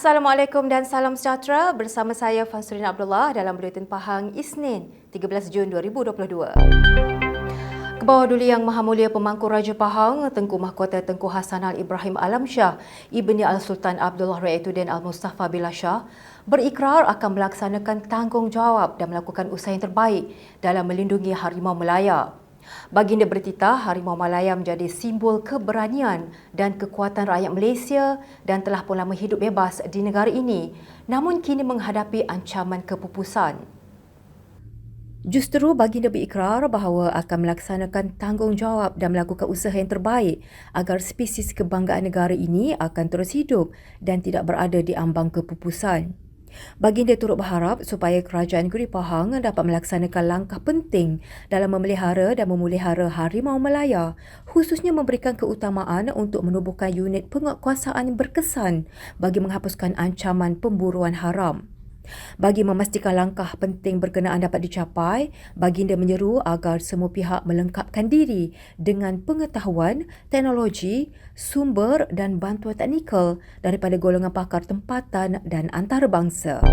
Assalamualaikum dan salam sejahtera. Bersama saya Fansurin Abdullah dalam Buletin Pahang Isnin 13 Jun 2022. Kebawah Duli Yang Maha Mulia Pemangku Raja Pahang, Tengku Mahkota Tengku Hasanal Ibrahim Alam Shah, Ibni Al-Sultan Abdullah Ra'ituddin Al-Mustafa Billah Shah, berikrar akan melaksanakan tanggungjawab dan melakukan usaha yang terbaik dalam melindungi harimau Melaya. Baginda bertitah Harimau Malaya menjadi simbol keberanian dan kekuatan rakyat Malaysia dan telah pun lama hidup bebas di negara ini, namun kini menghadapi ancaman kepupusan. Justeru baginda berikrar bahawa akan melaksanakan tanggungjawab dan melakukan usaha yang terbaik agar spesies kebanggaan negara ini akan terus hidup dan tidak berada di ambang kepupusan. Baginda turut berharap supaya Kerajaan Negeri Pahang dapat melaksanakan langkah penting dalam memelihara dan memelihara harimau Melaya, khususnya memberikan keutamaan untuk menubuhkan unit penguatkuasaan berkesan bagi menghapuskan ancaman pemburuan haram. Bagi memastikan langkah penting berkenaan dapat dicapai, baginda menyeru agar semua pihak melengkapkan diri dengan pengetahuan, teknologi, sumber dan bantuan teknikal daripada golongan pakar tempatan dan antarabangsa.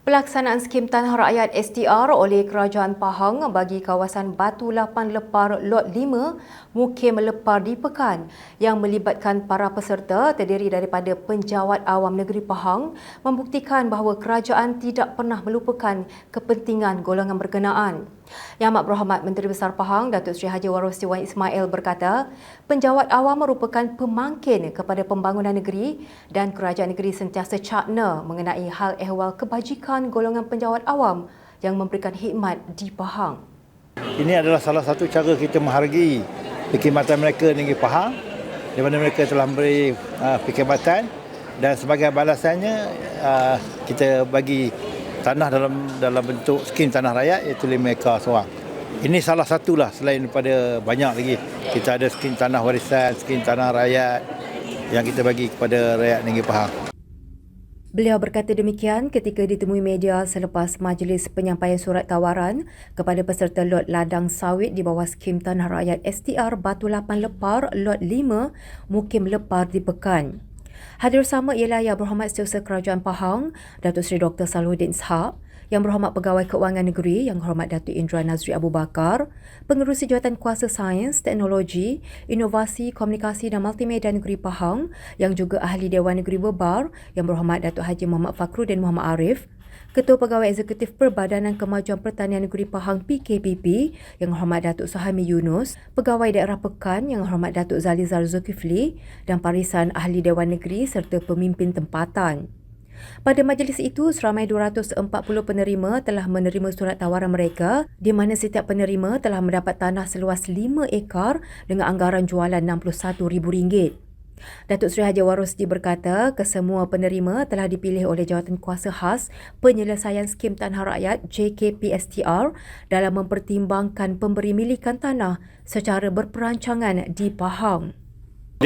Pelaksanaan skim Tanah Rakyat STR oleh Kerajaan Pahang bagi kawasan Batu Lapan Lepar Lot 5 Mukim Lepar di Pekan yang melibatkan para peserta terdiri daripada penjawat awam negeri Pahang membuktikan bahawa kerajaan tidak pernah melupakan kepentingan golongan berkenaan. Yang Amat Berhormat Menteri Besar Pahang Datuk Seri Haji Waros Wan Ismail berkata, penjawat awam merupakan pemangkin kepada pembangunan negeri dan kerajaan negeri sentiasa cakna mengenai hal ehwal kebajikan golongan penjawat awam yang memberikan khidmat di Pahang. Ini adalah salah satu cara kita menghargai perkhidmatan mereka di negeri Pahang, di mana mereka telah memberi perkhidmatan dan sebagai balasannya kita bagi tanah dalam bentuk skim tanah rakyat iaitu 5 ekar seorang. Ini salah satulah selain daripada banyak lagi. Kita ada skim tanah warisan, skim tanah rakyat yang kita bagi kepada rakyat negeri Pahang. Beliau berkata demikian ketika ditemui media selepas majlis penyampaian surat tawaran kepada peserta lot ladang sawit di bawah skim Tanah Rakyat STR Batu Lapan Lepar Lot 5 Mukim Lepar di Pekan. Hadir sama ialah Yang Berhormat Setiausaha Kerajaan Pahang Datuk Seri Dr. Salahuddin Ishak, Yang Berhormat Pegawai Keuangan Negeri Yang Berhormat Datuk Indra Nazri Abu Bakar, Pengerusi Jawatan Kuasa Sains, Teknologi, Inovasi, Komunikasi dan Multimedia Negeri Pahang yang juga Ahli Dewan Negeri Bebar Yang Berhormat Datuk Haji Muhammad Fakhruddin Muhammad Arif, Ketua Pegawai Eksekutif Perbadanan Kemajuan Pertanian Negeri Pahang PKPP Yang Berhormat Datuk Suhaimi Yunus, Pegawai Daerah Pekan Yang Berhormat Datuk Zalizar Zulkifli dan Parisan Ahli Dewan Negeri serta pemimpin tempatan. Pada majlis itu, seramai 240 penerima telah menerima surat tawaran mereka di mana setiap penerima telah mendapat tanah seluas 5 ekar dengan anggaran jualan RM61,000. Datuk Seri Haji Warosdi berkata, kesemua penerima telah dipilih oleh Jawatan Kuasa Khas Penyelesaian Skim Tanah Rakyat JKPSTR dalam mempertimbangkan pemberi milikan tanah secara berperancangan di Pahang.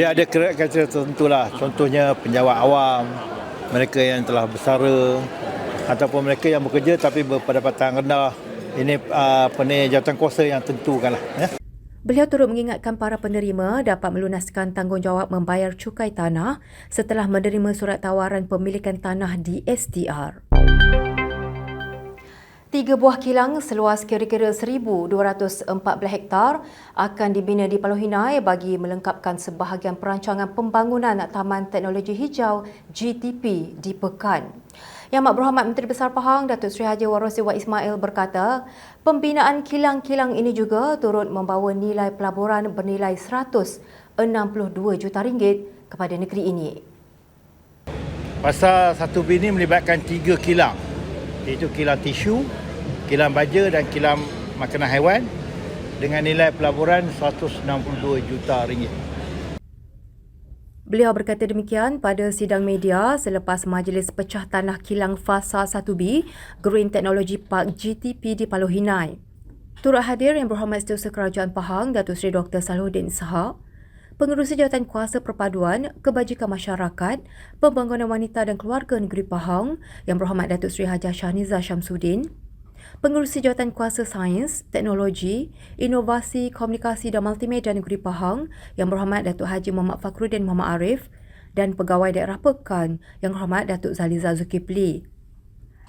Dia ada kriteria tertentu lah, contohnya penjawat awam, mereka yang telah bersara ataupun mereka yang bekerja tapi berpendapatan rendah. Ini jawatan kuasa yang tentukanlah. Ya. Beliau turut mengingatkan para penerima dapat melunaskan tanggungjawab membayar cukai tanah setelah menerima surat tawaran pemilikan tanah di STR. 3 buah kilang seluas kira-kira 1,214 hektar akan dibina di Pulau Hinai bagi melengkapkan sebahagian perancangan pembangunan Taman Teknologi Hijau GTP di Pekan. Yang Amat Berhormat Menteri Besar Pahang Datuk Seri Haji Waros Wan Ismail berkata, pembinaan kilang-kilang ini juga turut membawa nilai pelaburan bernilai RM162 juta kepada negeri ini. Pasal satu bini melibatkan 3 kilang, iaitu kilang tisu, kilang baja dan kilang makanan haiwan dengan nilai pelaburan RM162 juta. Beliau berkata demikian pada sidang media selepas majlis pecah tanah kilang Fasa 1B Green Technology Park GTP di Pulau Hinai. Turut hadir Yang Berhormat Setiausaha Kerajaan Pahang Datuk Seri Dr. Salahuddin Ishak, Pengerusi Jawatan Kuasa Perpaduan, Kebajikan Masyarakat, Pembangunan Wanita dan Keluarga Negeri Pahang Yang Berhormat Datuk Seri Hajah Shahniza Syamsuddin, Pengerusi Jawatan Kuasa Sains, Teknologi, Inovasi, Komunikasi dan Multimedia Negeri Pahang Yang Berhormat Datuk Haji Muhammad Fakhruddin Muhammad Arif dan Pegawai Daerah Pekan Yang Hormat Datuk Zaliza Zulkifli.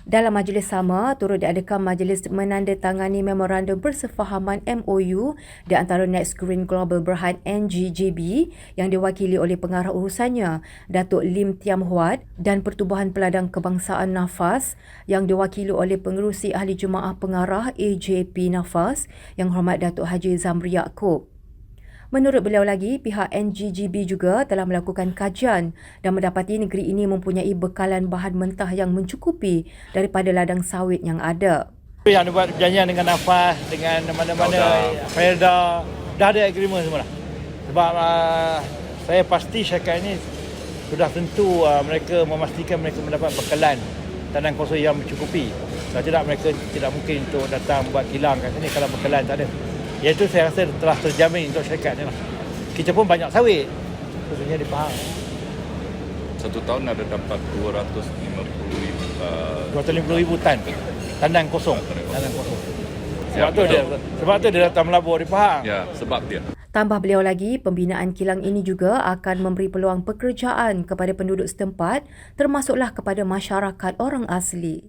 Dalam majlis sama, turut diadakan majlis menandatangani memorandum bersefahaman MOU di antara Next Green Global Berhad NGGB yang diwakili oleh pengarah urusannya, Datuk Lim Tiam Huat, dan Pertubuhan Peladang Kebangsaan Nafas yang diwakili oleh Pengerusi Ahli Jemaah Pengarah AJP Nafas Yang Hormat Datuk Haji Zamri Yaakob. Menurut beliau lagi, pihak NGGB juga telah melakukan kajian dan mendapati negeri ini mempunyai bekalan bahan mentah yang mencukupi daripada ladang sawit yang ada. Yang buat perjanjian dengan Nafas, dengan mana-mana Felda, dah ada agreement semua dah. Sebab saya pasti syarikat ini sudah tentu mereka memastikan mereka mendapat bekalan tanah kosong yang mencukupi. Kalau tidak, mereka tidak mungkin untuk datang buat kilang kat sini kalau bekalan tak ada. Iaitu saya rasa telah terjamin untuk syarikat ni lah. Kita pun banyak sawit, khususnya di Pahang. Satu tahun ada dapat 250,000 tan tandan kosong. Sebab tu dia datang melabur di Pahang. Ya, sebab dia. Tambah beliau lagi, pembinaan kilang ini juga akan memberi peluang pekerjaan kepada penduduk setempat, termasuklah kepada masyarakat orang asli.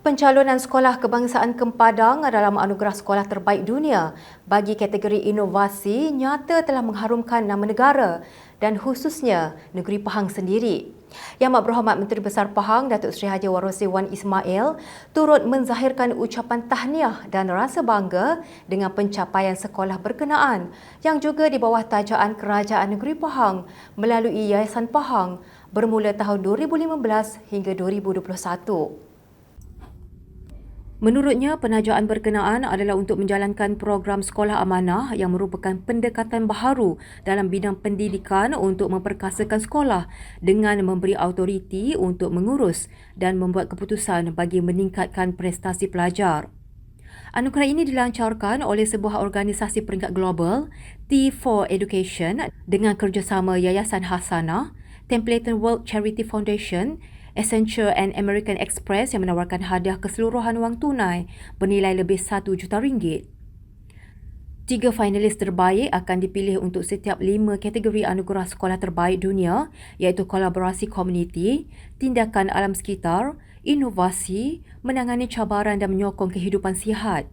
Pencalonan Sekolah Kebangsaan Kempadan dalam anugerah sekolah terbaik dunia bagi kategori inovasi nyata telah mengharumkan nama negara dan khususnya negeri Pahang sendiri. Yang Amat Berhormat Menteri Besar Pahang Datuk Seri Haji Warosi Wan Ismail turut menzahirkan ucapan tahniah dan rasa bangga dengan pencapaian sekolah berkenaan yang juga di bawah tajaan Kerajaan Negeri Pahang melalui Yayasan Pahang bermula tahun 2015 hingga 2021. Menurutnya, penajaan berkenaan adalah untuk menjalankan program sekolah amanah yang merupakan pendekatan baharu dalam bidang pendidikan untuk memperkasakan sekolah dengan memberi autoriti untuk mengurus dan membuat keputusan bagi meningkatkan prestasi pelajar. Anugerah ini dilancarkan oleh sebuah organisasi peringkat global, T4 Education, dengan kerjasama Yayasan Hasanah, Templeton World Charity Foundation, Accenture and American Express yang menawarkan hadiah keseluruhan wang tunai bernilai lebih RM1 juta. 3 finalis terbaik akan dipilih untuk setiap 5 kategori anugerah sekolah terbaik dunia, iaitu kolaborasi komuniti, tindakan alam sekitar, inovasi, menangani cabaran dan menyokong kehidupan sihat.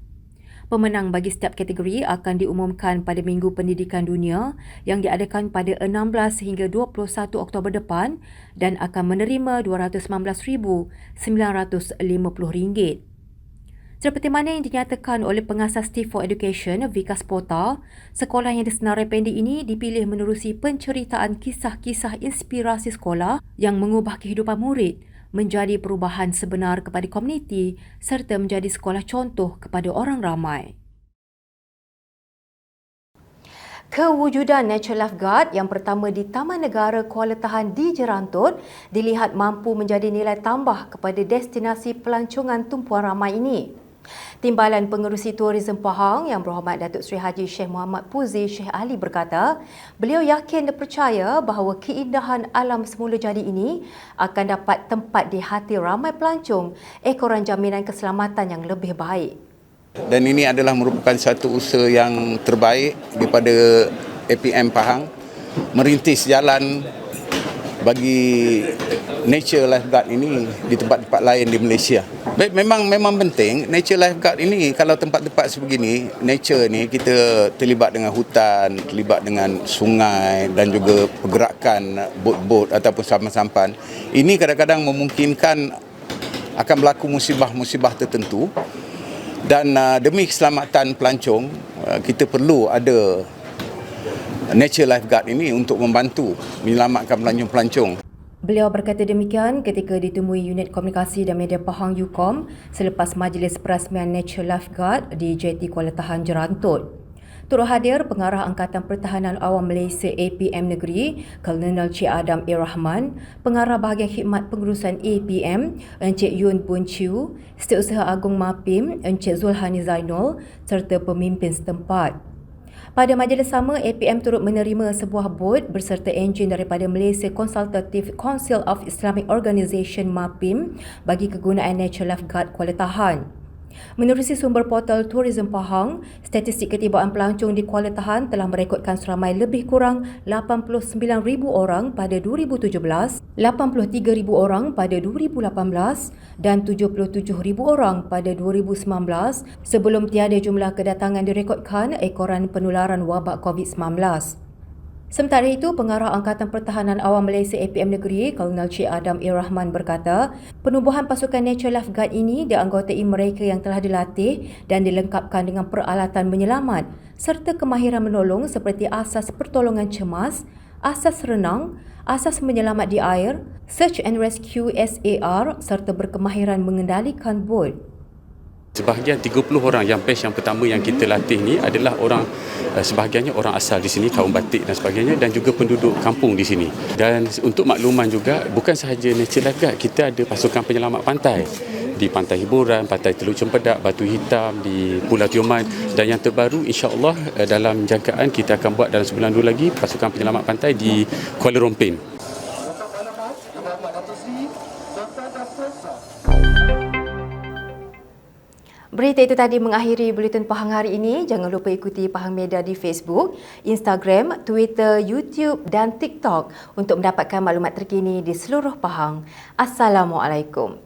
Pemenang bagi setiap kategori akan diumumkan pada Minggu Pendidikan Dunia yang diadakan pada 16 hingga 21 Oktober depan dan akan menerima RM219,950. Seperti mana yang dinyatakan oleh pengasas T4 Education, Vikas Pota, sekolah yang disenarai pendek ini dipilih menerusi penceritaan kisah-kisah inspirasi sekolah yang mengubah kehidupan murid menjadi perubahan sebenar kepada komuniti serta menjadi sekolah contoh kepada orang ramai. Kewujudan Nature Lifeguard yang pertama di Taman Negara Kuala Tahan di Jerantut dilihat mampu menjadi nilai tambah kepada destinasi pelancongan tumpuan ramai ini. Timbalan Pengerusi Tourism Pahang Yang Berhormat Datuk Seri Haji Sheikh Muhammad Puzi Sheikh Ali berkata, beliau yakin dan percaya bahawa keindahan alam semula jadi ini akan dapat tempat di hati ramai pelancong ekoran jaminan keselamatan yang lebih baik. Dan ini adalah merupakan satu usaha yang terbaik daripada APM Pahang merintis jalan bagi Nature Lifeguard ini di tempat-tempat lain di Malaysia. Memang penting Nature Lifeguard ini, kalau tempat-tempat sebegini, nature ni kita terlibat dengan hutan, terlibat dengan sungai dan juga pergerakan bot-bot ataupun sampan-sampan. Ini kadang-kadang memungkinkan akan berlaku musibah-musibah tertentu dan demi keselamatan pelancong kita perlu ada Nature Lifeguard ini untuk membantu menyelamatkan pelancong-pelancong. Beliau berkata demikian ketika ditemui Unit Komunikasi dan Media Pahang UKOM selepas majlis perasmian Nature Lifeguard di JT Kuala Tahan Jerantut. Turut hadir Pengarah Angkatan Pertahanan Awam Malaysia APM Negeri, Kolonel Cik Adam A. Rahman, Pengarah Bahagian Khidmat Pengurusan APM, Encik Yun Bun Chiu, Setiausaha Agung MAPIM, Encik Zulhani Zainul serta pemimpin setempat. Pada majlis sama, APM turut menerima sebuah bot berserta enjin daripada Malaysia Consultative Council of Islamic Organisation MAPIM bagi kegunaan Nature Lifeguard Kuala Tahan. Menerusi sumber portal Tourism Pahang, statistik ketibaan pelancong di Kuala Tahan telah merekodkan seramai lebih kurang 89,000 orang pada 2017, 83,000 orang pada 2018 dan 77,000 orang pada 2019 sebelum tiada jumlah kedatangan direkodkan ekoran penularan wabak COVID-19. Sementara itu, Pengarah Angkatan Pertahanan Awam Malaysia APM Negeri, Kolonel Cik Adam A. Rahman berkata, penubuhan pasukan Nature Lifeguard ini dianggotai mereka yang telah dilatih dan dilengkapkan dengan peralatan menyelamat serta kemahiran menolong seperti asas pertolongan cemas, asas renang, asas menyelamat di air, Search and Rescue SAR serta berkemahiran mengendalikan bot. Sebahagian 30 orang yang batch yang pertama yang kita latih ni adalah orang sebahagiannya orang asal di sini, kaum batik dan sebagainya, dan juga penduduk kampung di sini. Dan untuk makluman juga, bukan sahaja Nature Lifeguard, kita ada pasukan penyelamat pantai di Pantai Hiburan, Pantai Teluk Cempedak, Batu Hitam, di Pulau Tioman, dan yang terbaru insya-Allah dalam jangkaan kita akan buat dalam sebulan dulu lagi pasukan penyelamat pantai di Kuala Rompin. Berita itu tadi mengakhiri Buletin Pahang hari ini. Jangan lupa ikuti Pahang Media di Facebook, Instagram, Twitter, YouTube dan TikTok untuk mendapatkan maklumat terkini di seluruh Pahang. Assalamualaikum.